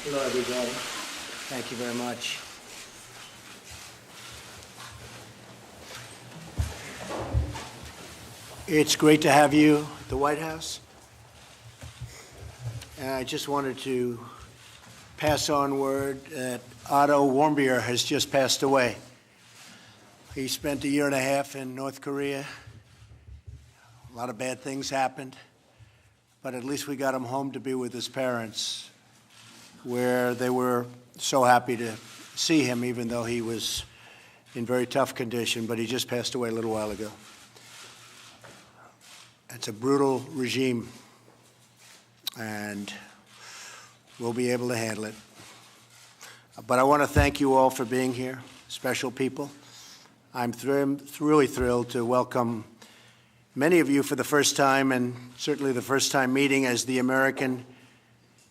Hello, everybody. Thank you very much. It's great to have you at the White House. And I just wanted to pass on word that Otto Warmbier has just passed away. He spent a year and a half in North Korea. A lot of bad things happened, but at least we got him home to be with his parents, where they were so happy to see him, even though he was in very tough condition, but he just passed away a little while ago. It's a brutal regime, and we'll be able to handle it. But I want to thank you all for being here, special people. I'm really thrilled to welcome many of you for the first time, and certainly the first time meeting as the American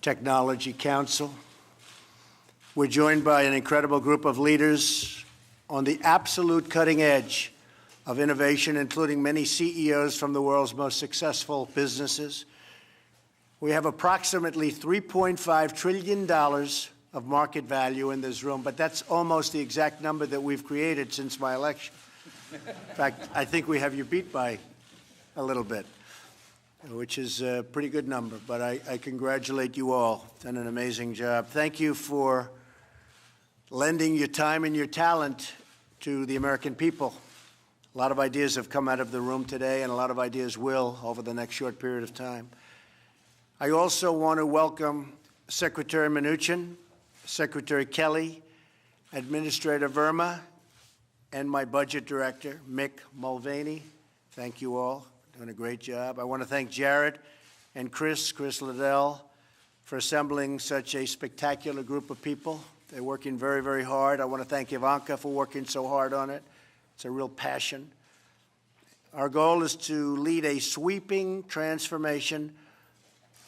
Technology Council. We're joined by an incredible group of leaders on the absolute cutting edge of innovation, including many CEOs from the world's most successful businesses. We have approximately $3.5 trillion of market value in this room, but that's almost the exact number that we've created since my election. In fact, I think we have you beat by a little bit, which is a pretty good number, but I congratulate you all. Done an amazing job. Thank you for lending your time and your talent to the American people. A lot of ideas have come out of the room today, and a lot of ideas will over the next short period of time. I also want to welcome Secretary Mnuchin, Secretary Kelly, Administrator Verma, and my budget director, Mick Mulvaney. Thank you all. Doing a great job. I want to thank Jared and Chris Liddell, for assembling such a spectacular group of people. They're working very, very hard. I want to thank Ivanka for working so hard on it. It's a real passion. Our goal is to lead a sweeping transformation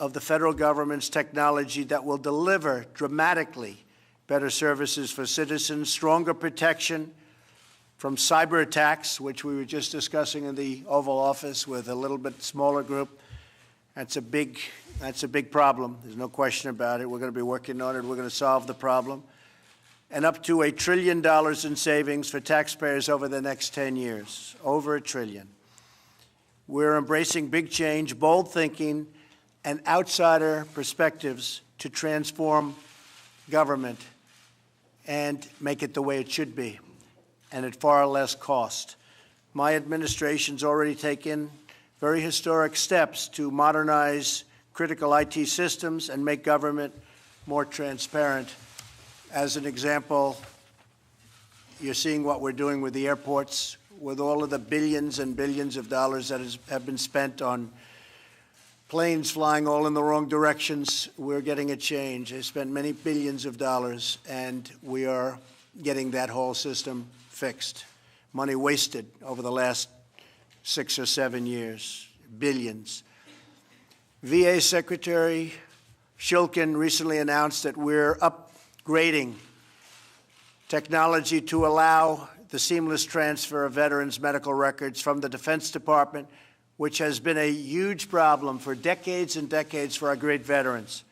of the federal government's technology that will deliver dramatically better services for citizens, stronger protection from cyber attacks, which we were just discussing in the Oval Office with a little bit smaller group. That's a big problem. There's no question about it. We're going to be working on it. We're going to solve the problem. And up to $1 trillion in savings for taxpayers over the next 10 years, over $1 trillion. We're embracing big change, bold thinking, and outsider perspectives to transform government and make it the way it should be, and at far less cost. My administration's already taken very historic steps to modernize critical IT systems and make government more transparent. As an example, you're seeing what we're doing with the airports, with all of the billions and billions of dollars that have been spent on planes flying all in the wrong directions. We're getting a change. They spent many billions of dollars, and we are getting that whole system fixed. Money wasted over the last 6 or 7 years, billions. VA Secretary Shulkin recently announced that we're upgrading technology to allow the seamless transfer of veterans' medical records from the Defense Department, which has been a huge problem for decades and decades for our great veterans.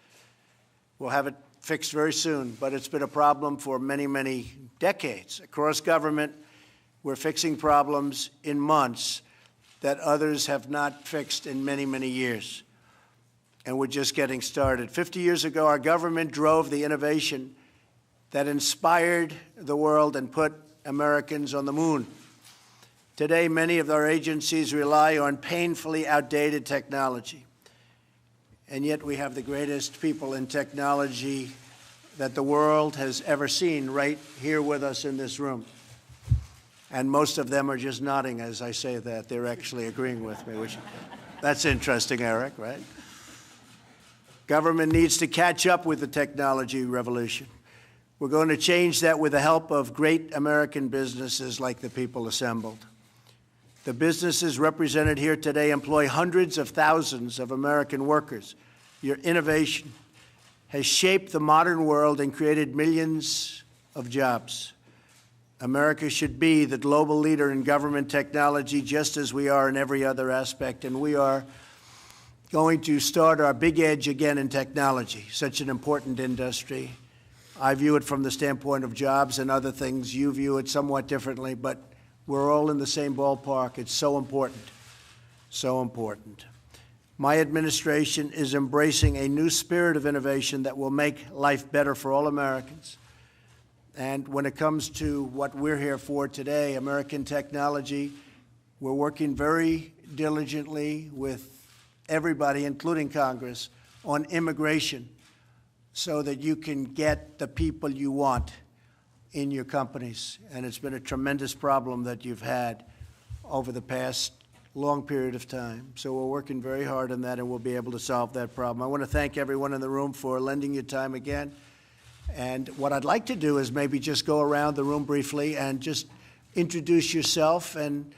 We'll have it fixed very soon, but it's been a problem for many, many decades. Across government, we're fixing problems in months that others have not fixed in many, many years. And we're just getting started. 50 years ago, our government drove the innovation that inspired the world and put Americans on the moon. Today, many of our agencies rely on painfully outdated technology. And yet we have the greatest people in technology that the world has ever seen right here with us in this room. And most of them are just nodding as I say that. They're actually agreeing with me, which that's interesting, Eric, right? Government needs to catch up with the technology revolution. We're going to change that with the help of great American businesses like the people assembled. The businesses represented here today employ hundreds of thousands of American workers. Your innovation has shaped the modern world and created millions of jobs. America should be the global leader in government technology just as we are in every other aspect, and we are going to start our big edge again in technology, such an important industry. I view it from the standpoint of jobs and other things. You view it somewhat differently, but we're all in the same ballpark. It's so important, so important. My administration is embracing a new spirit of innovation that will make life better for all Americans. And when it comes to what we're here for today, American technology, we're working very diligently with everybody, including Congress, on immigration so that you can get the people you want in your companies. And it's been a tremendous problem that you've had over the past long period of time. So we're working very hard on that, and we'll be able to solve that problem. I want to thank everyone in the room for lending your time again. And what I'd like to do is maybe just go around the room briefly and just introduce yourself and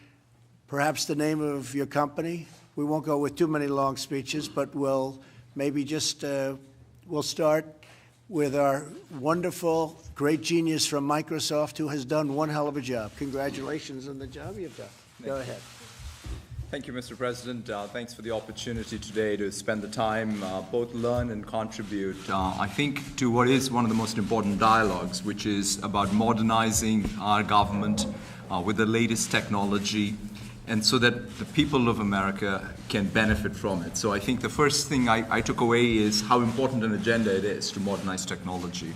perhaps the name of your company. We won't go with too many long speeches, but we'll maybe just, we'll start with our wonderful, great genius from Microsoft who has done one hell of a job. Congratulations on the job you've done. Go ahead. Thank you, Mr. President. Thanks for the opportunity today to spend the time, both learn and contribute, I think, to what is one of the most important dialogues, which is about modernizing our government with the latest technology, and so that the people of America can benefit from it. So I think the first thing I took away is how important an agenda it is to modernize technology.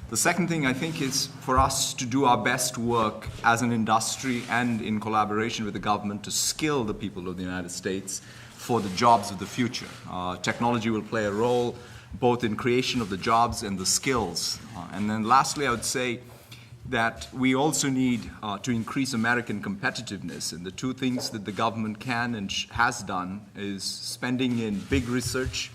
The second thing I think is for us to do our best work as an industry and in collaboration with the government to skill the people of the United States for the jobs of the future. Technology will play a role both in creation of the jobs and the skills. And then lastly, I would say that we also need to increase American competitiveness. And the two things that the government can and has done is spending in big research.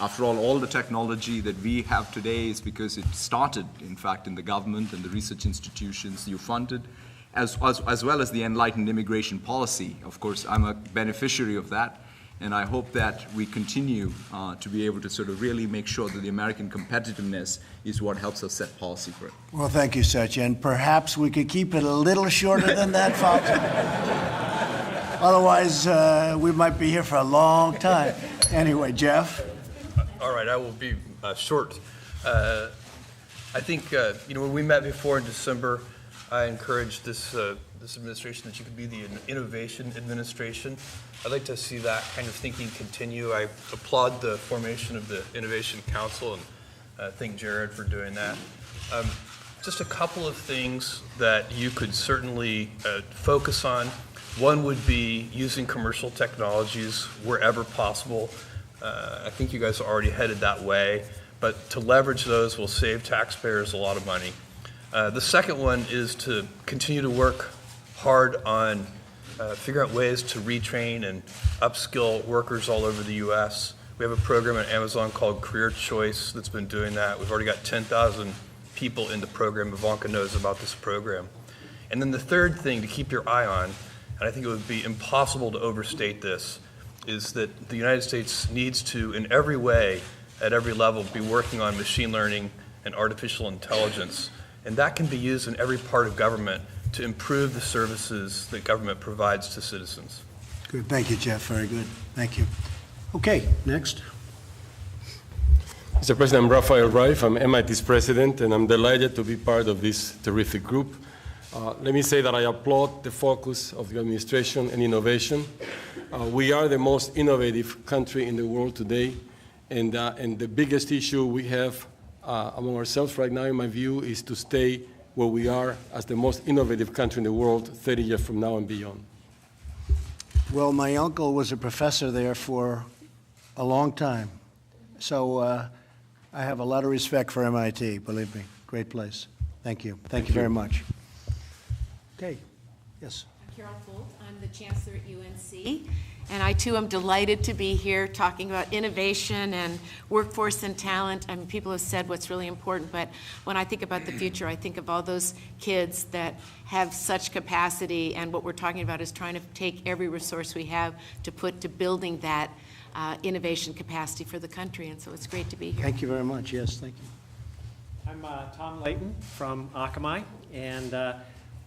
After all the technology that we have today is because it started, in fact, in the government and the research institutions you funded, as well as the enlightened immigration policy. Of course, I'm a beneficiary of that, and I hope that we continue to be able to sort of really make sure that the American competitiveness is what helps us set policy for it. Well, thank you, Satya, and perhaps we could keep it a little shorter than that, folks. Otherwise, we might be here for a long time. Anyway, Jeff. All right, I will be short. I think, when we met before in December, I encouraged this administration that you could be the innovation administration. I'd like to see that kind of thinking continue. I applaud the formation of the Innovation Council and thank Jared for doing that. Just a couple of things that you could certainly focus on. One would be using commercial technologies wherever possible. I think you guys are already headed that way, but to leverage those will save taxpayers a lot of money. The second one is to continue to work hard on figuring out ways to retrain and upskill workers all over the U.S. We have a program at Amazon called Career Choice that's been doing that. We've already got 10,000 people in the program. Ivanka knows about this program. And then the third thing to keep your eye on, and I think it would be impossible to overstate this, is that the United States needs to, in every way, at every level, be working on machine learning and artificial intelligence. And that can be used in every part of government to improve the services that government provides to citizens. Good. Thank you, Jeff. Very good. Thank you. Okay, next. Mr. President, I'm Rafael Reif. I'm MIT's president, and I'm delighted to be part of this terrific group. Let me say that I applaud the focus of the administration and innovation. We are the most innovative country in the world today, and the biggest issue we have among ourselves right now, in my view, is to stay where we are as the most innovative country in the world 30 years from now and beyond. Well, my uncle was a professor there for a long time, so I have a lot of respect for MIT, believe me. Great place. Thank you. Thank you very much. Okay. Yes. I'm Carol Folt. I'm the chancellor at UNC, and I too am delighted to be here talking about innovation and workforce and talent. I mean, people have said what's really important, but when I think about the future, I think of all those kids that have such capacity, and what we're talking about is trying to take every resource we have to put to building that innovation capacity for the country, and so it's great to be here. Thank you very much. Yes, thank you. I'm Tom Layton from Akamai, and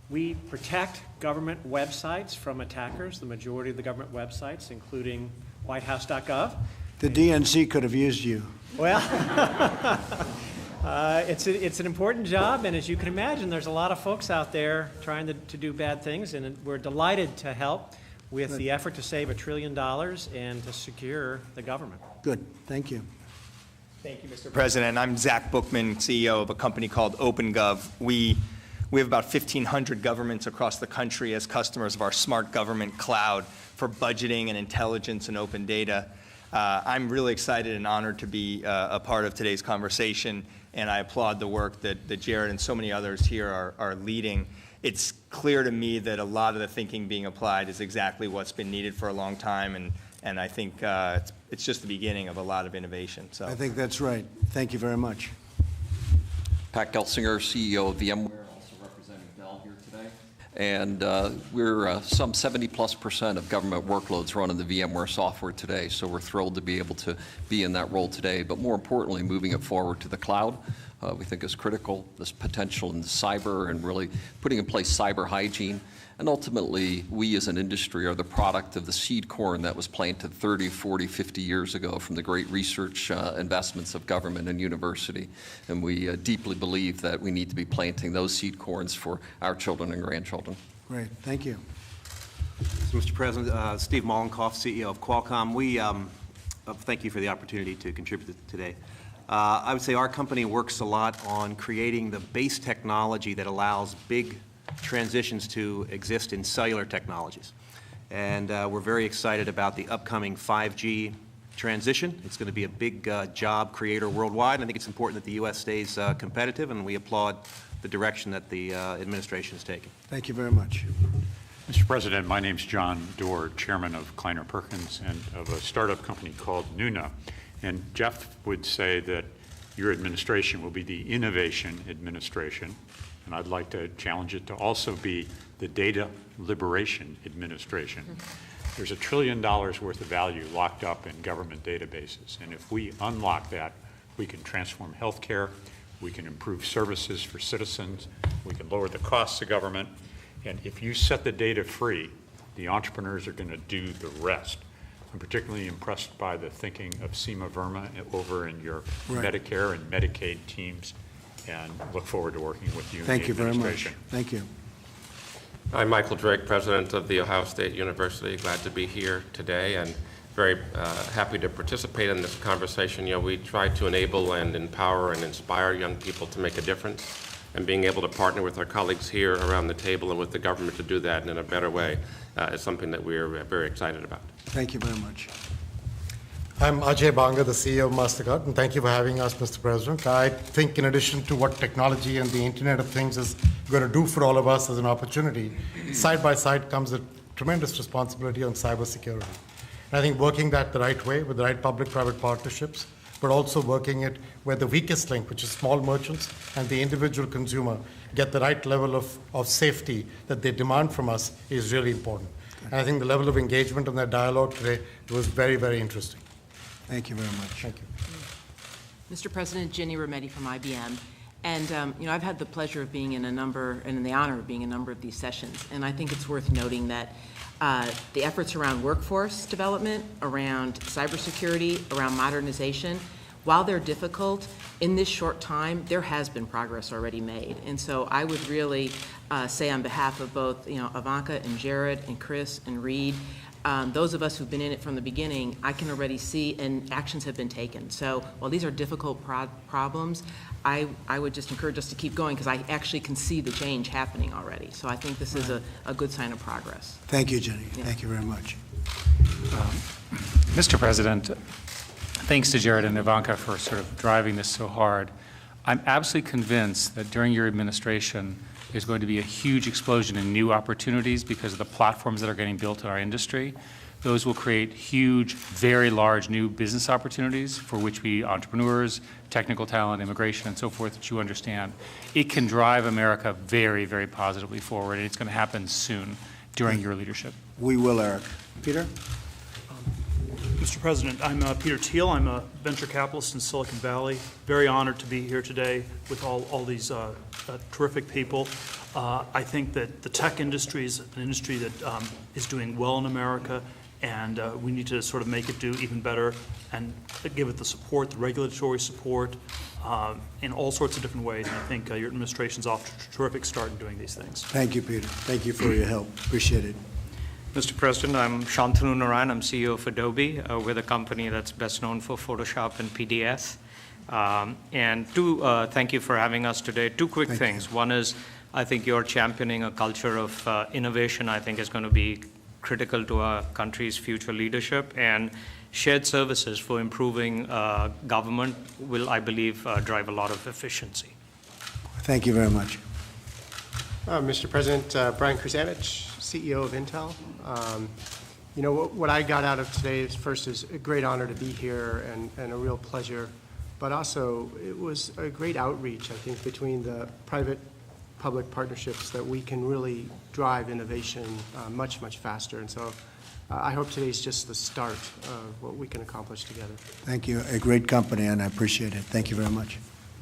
we protect government websites from attackers, the majority of the government websites, including whitehouse.gov. The DNC could have used you. Well, it's an important job, and as you can imagine, there's a lot of folks out there trying to do bad things, and we're delighted to help with the effort to save $1 trillion and to secure the government. Good, thank you. Thank you, Mr. President. I'm Zach Bookman, CEO of a company called OpenGov. We have about 1,500 governments across the country as customers of our smart government cloud for budgeting and intelligence and open data. I'm really excited and honored to be a part of today's conversation, and I applaud the work that Jared and so many others here are leading. It's clear to me that a lot of the thinking being applied is exactly what's been needed for a long time, and I think it's just the beginning of a lot of innovation. So I think that's right. Thank you very much. Pat Gelsinger, CEO of VMware, also representing Dell here today. And we're some 70+% of government workloads run in the VMware software today, so we're thrilled to be able to be in that role today. But more importantly, moving it forward to the cloud, we think is critical, this potential in cyber and really putting in place cyber hygiene. And ultimately, we as an industry are the product of the seed corn that was planted 30, 40, 50 years ago from the great research investments of government and university. And we deeply believe that we need to be planting those seed corns for our children and grandchildren. Great, thank you. So, Mr. President, Steve Mollenkopf, CEO of Qualcomm. We thank you for the opportunity to contribute today. I would say our company works a lot on creating the base technology that allows big transitions to exist in cellular technologies. And we're very excited about the upcoming 5G transition. It's going to be a big job creator worldwide. I think it's important that the U.S. stays competitive, and we applaud the direction that the administration is taking. Thank you very much. Mr. President, my name's John Doerr, chairman of Kleiner Perkins and of a startup company called Nuna. And Jeff would say that your administration will be the innovation administration, and I'd like to challenge it to also be the data liberation administration. There's $1 trillion worth of value locked up in government databases, and if we unlock that, we can transform healthcare, we can improve services for citizens, we can lower the costs of government, and if you set the data free, the entrepreneurs are going to do the rest. I'm particularly impressed by the thinking of Seema Verma over in your Medicare and Medicaid teams, and look forward to working with you in the administration. Thank you very much. Thank you. I'm Michael Drake, president of The Ohio State University. Glad to be here today and very happy to participate in this conversation. You know, we try to enable and empower and inspire young people to make a difference, and being able to partner with our colleagues here around the table and with the government to do that in a better way is something that we're very excited about. Thank you very much. I'm Ajay Banga, the CEO of MasterCard, and thank you for having us, Mr. President. I think in addition to what technology and the Internet of Things is going to do for all of us as an opportunity, side by side comes a tremendous responsibility on cybersecurity. And I think working that the right way with the right public-private partnerships, but also working it where the weakest link, which is small merchants and the individual consumer, get the right level of safety that they demand from us is really important. And I think the level of engagement in that dialogue today was very, very interesting. Thank you very much. Thank you. Mr. President, Ginny Rometty from IBM. And I've had the pleasure of being in a number, and the honor of being in a number of these sessions. And I think it's worth noting that the efforts around workforce development, around cybersecurity, around modernization, while they're difficult, in this short time, there has been progress already made. And so I would really say on behalf of both, Ivanka and Jared and Chris and Reed, those of us who've been in it from the beginning, I can already see, and actions have been taken. So while these are difficult problems, I would just encourage us to keep going, because I actually can see the change happening already. So I think this is a good sign of progress. Thank you, Jenny. Yeah. Thank you very much. Mr. President, thanks to Jared and Ivanka for sort of driving this so hard. I'm absolutely convinced that during your administration, there's going to be a huge explosion in new opportunities because of the platforms that are getting built in our industry. Those will create huge, very large new business opportunities for which we entrepreneurs, technical talent, immigration, and so forth, that you understand. It can drive America very, very positively forward, and it's going to happen soon during your leadership. We will, Eric. Peter? Mr. President, I'm Peter Thiel. I'm a venture capitalist in Silicon Valley. Very honored to be here today with all these terrific people. I think that the tech industry is an industry that is doing well in America, and we need to sort of make it do even better and give it the support, the regulatory support, in all sorts of different ways. And I think your administration's off to a terrific start in doing these things. Thank you, Peter. Thank you for your help. Appreciate it. Mr. President, I'm Shantanu Narayan. I'm CEO of Adobe. We're the company that's best known for Photoshop and PDS. Thank you for having us today. Two quick things. One is, I think you're championing a culture of innovation. I think is going to be critical to our country's future leadership, and shared services for improving government will, I believe, drive a lot of efficiency. Thank you very much. Mr. President, Brian Krzanich, CEO of Intel. You know, what I got out of today is, first, is a great honor to be here and a real pleasure, but also it was a great outreach, I think, between the private-public partnerships that we can really drive innovation much, much faster. And so I hope today's just the start of what we can accomplish together. Thank you. A great company, and I appreciate it. Thank you very much.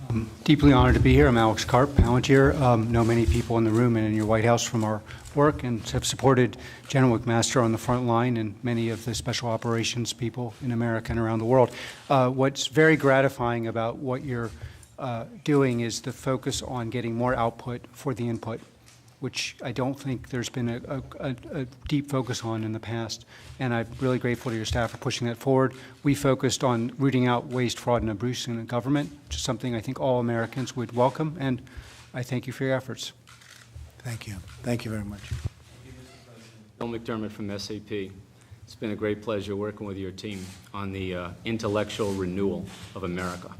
I'm deeply honored to be here. I'm Alex Karp, Palantir. Know many people in the room and in your White House from our work, and have supported General McMaster on the front line and many of the special operations people in America and around the world. What's very gratifying about what you're doing is the focus on getting more output for the input, which I don't think there's been a deep focus on in the past. And I'm really grateful to your staff for pushing that forward. We focused on rooting out waste, fraud, and abuse in the government, which is something I think all Americans would welcome, and I thank you for your efforts. Thank you. Thank you very much. Bill McDermott from SAP. It's been a great pleasure working with your team on the intellectual renewal of America.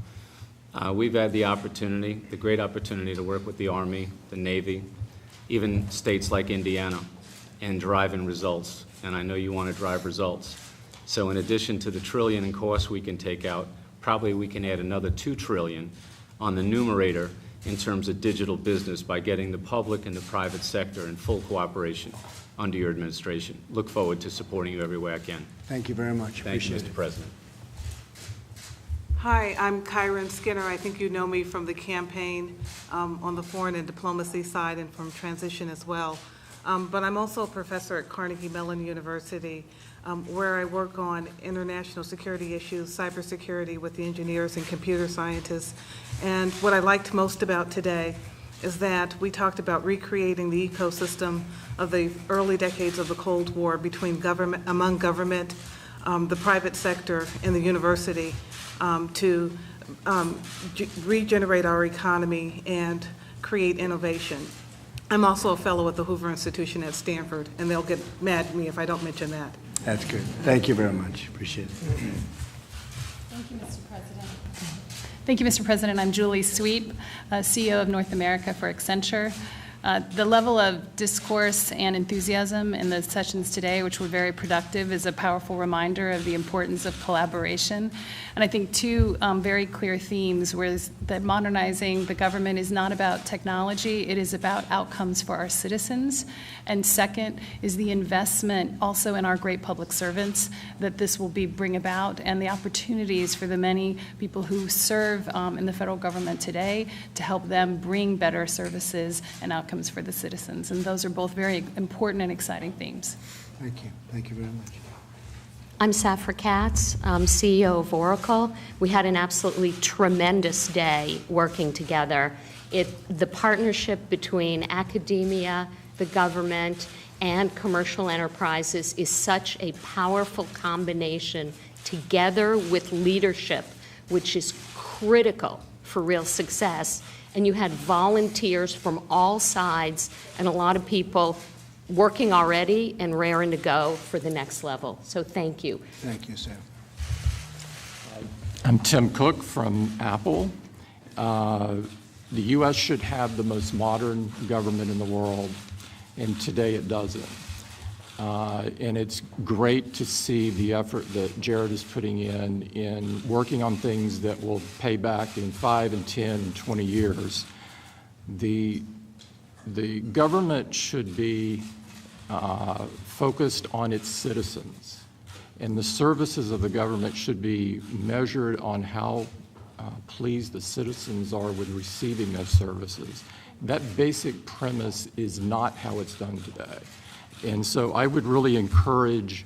We've had the opportunity, the great opportunity, to work with the Army, the Navy, even states like Indiana, and driving results. And I know you want to drive results. So in addition to the trillion in costs we can take out, probably we can add another $2 trillion on the numerator in terms of digital business by getting the public and the private sector in full cooperation under your administration. Look forward to supporting you every way I can. Thank you very much. Thank you, Mr. President. Hi, I'm Kyron Skinner. I think you know me from the campaign on the foreign and diplomacy side and from transition as well. But I'm also a professor at Carnegie Mellon University, where I work on international security issues, cybersecurity with the engineers and computer scientists. And what I liked most about today is that we talked about recreating the ecosystem of the early decades of the Cold War between government, among government, the private sector, and the university to regenerate our economy and create innovation. I'm also a fellow at the Hoover Institution at Stanford, and they'll get mad at me if I don't mention that. That's good. Thank you very much. Appreciate it. Thank you, Mr. President. Thank you, Mr. President. I'm Julie Sweep, CEO of North America for Accenture. The level of discourse and enthusiasm in the sessions today, which were very productive, is a powerful reminder of the importance of collaboration. And I think two very clear themes were that modernizing the government is not about technology, it is about outcomes for our citizens. And second is the investment also in our great public servants that this will bring about, and the opportunities for the many people who serve in the federal government today to help them bring better services and outcomes for the citizens. And those are both very important and exciting themes. Thank you. Thank you very much. I'm Safra Katz, CEO of Oracle. We had an absolutely tremendous day working together. The partnership between academia, the government, and commercial enterprises is such a powerful combination together with leadership, which is critical for real success. And you had volunteers from all sides and a lot of people working already and raring to go for the next level. So thank you. Thank you, Sam. I'm Tim Cook from Apple. The U.S. should have the most modern government in the world, and today it doesn't. And it's great to see the effort that Jared is putting in working on things that will pay back in 5 and 10 and 20 years. The government should be focused on its citizens, and the services of the government should be measured on how pleased the citizens are with receiving those services. That basic premise is not how it's done today. And so I would really encourage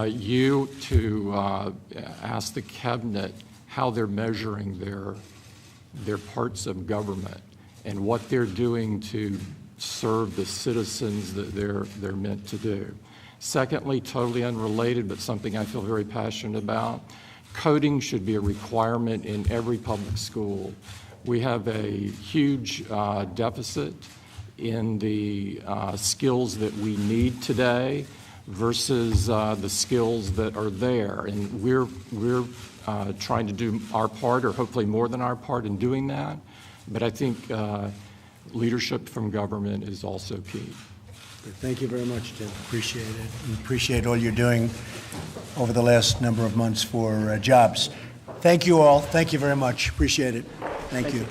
you to ask the cabinet how they're measuring their parts of government and what they're doing to serve the citizens that they're meant to do. Secondly, totally unrelated, but something I feel very passionate about, coding should be a requirement in every public school. We have a huge deficit in the skills that we need today versus the skills that are there. And we're trying to do our part, or hopefully more than our part, in doing that. But I think leadership from government is also key. Thank you very much, Tim. Appreciate it. And appreciate all you're doing over the last number of months for jobs. Thank you all. Thank you very much. Appreciate it. Thank you.